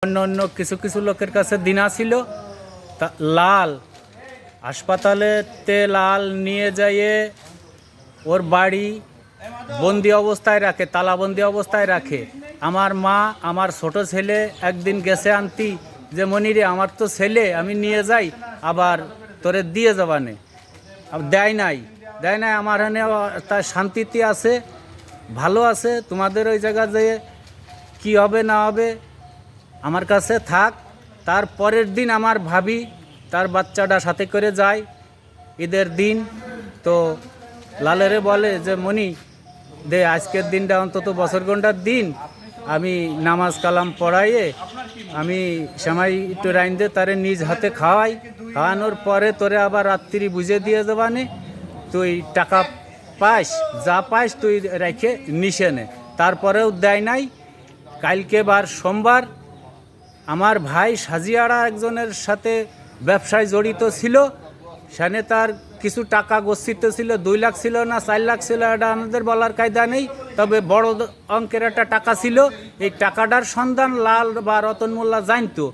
অন্য অন্য কিছু কিছু লোকের কাছে দিনা ছিল তা লাল হাসপাতালেতে লাল নিয়ে যাইয়ে ওর বাড়ি বন্দি অবস্থায় রাখে, তালাবন্দি অবস্থায় রাখে। আমার মা আমার ছোট ছেলে একদিন গেছে আনতি যে মনিরে আমার তো ছেলে, আমি নিয়ে যাই আবার তোরে দিয়ে যাবানে, দেয় নাই আমার এখানে তার শান্তিতে আছে, ভালো আছে। তোমাদের ওই জায়গা যেয়ে কী হবে না হবে আমার কাছে থাক। তার পরের দিন আমার ভাবি তার বাচ্চাটা সাথে করে যায় ঈদের দিন, তো লালেরে বলে যে মনি দে আজকের দিনটা অন্তত বছর গন্ডার দিন, আমি নামাজ কালাম পড়াইয়ে আমি সেমাই একটু রাইন দে তারে নিজ হাতে খাওয়াই, খাওয়ানোর পরে তোরে আবার রাত্রি বুঝে দিয়ে যাবানে, তুই টাকা পাস যা পাস তুই রেখে নিশে নে। তারপরেও দেয় নাই। কালকে বার সোমবার আমার ভাই সাজিয়াড়া একজনের সাথে ব্যবসায় জড়িত ছিল, সেখানে তার কিছু টাকা গচ্ছিত ছিল, 2 লাখ ছিল না 4 লাখ ছিল, এটা আমাদের বলার কায়দা নেই, তবে বড় অঙ্কের একটা টাকা ছিল। এই টাকাটার সন্ধান লাল বা রতন মোল্লা জানতো,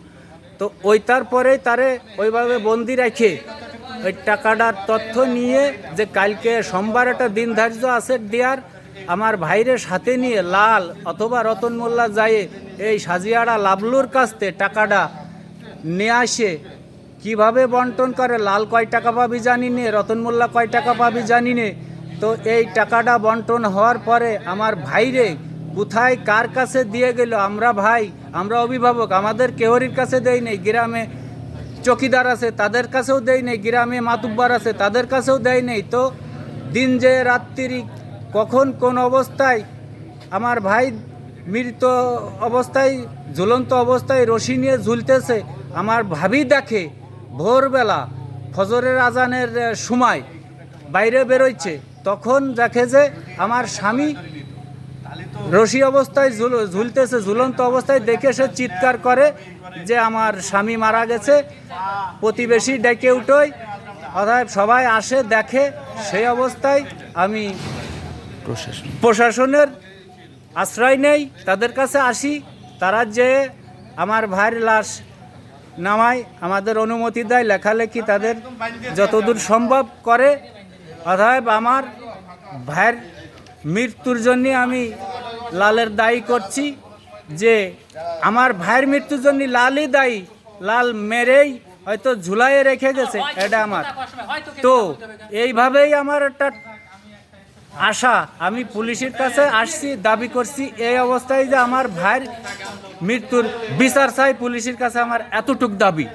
তো ওইটার পরেই তারে ওইভাবে বন্দি রেখে ওই টাকাটার তথ্য নিয়ে যে কালকে সোমবার একটা দিন ধার্য আছে দেওয়ার, আমার ভাইরের সাথে নিয়ে লাল অথবা রতন মোল্লা যায় এই সাজিয়াড়া লাবলুর কাছ থেকে টাকাটা নিয়ে আসে। কীভাবে বন্টন করে, লাল কয় টাকা পাবি জানি নে, রতন মোল্লা কয় টাকা পাবি জানি নে। তো এই টাকাটা বন্টন হওয়ার পরে আমার ভাইরে কোথায় কার কাছে দিয়ে গেল, আমরা অভিভাবক, আমাদের কেহরির কাছে দেই নেই, গ্রামে চকিদার আছে তাদের কাছেও দেই নেই, গ্রামে মাতুব্বার আছে তাদের কাছেও দেয় নেই। তো দিন যে রাত্রি কখন কোন অবস্থায় আমার ভাই মৃত অবস্থায় ঝুলন্ত অবস্থায় রশি নিয়ে ঝুলতেছে, আমার ভাবি দেখে ভোরবেলা ফজরের আজানের সময় বাইরে বেরোচ্ছে, তখন দেখে যে আমার স্বামী রশি অবস্থায় ঝুলতেছে, ঝুলন্ত অবস্থায় দেখে সে চিৎকার করে যে আমার স্বামী মারা গেছে। প্রতিবেশী ডেকে উঠোয়, অর্থাৎ সবাই আসে দেখে। সেই অবস্থায় আমি প্রশাসনের আশ্রয় নেই, তাদের কাছে আসি, তারা যে আমার ভাইয়ের লাশ নামায় আমাদের অনুমতি দেয়, লেখালেখি তাদের যতদূর সম্ভব করে। অতএব আমার ভাইয়ের মৃত্যুর জন্যে আমি লালের দায়ী করছি, যে আমার ভাইয়ের মৃত্যুর জন্য লালই দায়ী, লাল মেরেই হয়তো ঝুলাইয়ে রেখে গেছে, এটা আমার। তো এইভাবেই আমার একটা আশা, আমি পুলিশের কাছে আসছি, দাবি করছি এই অবস্থায় যে আমার ভাইয়ের মৃত্যুর বিচার চাই, পুলিশের কাছে আমার এতটুক দাবি।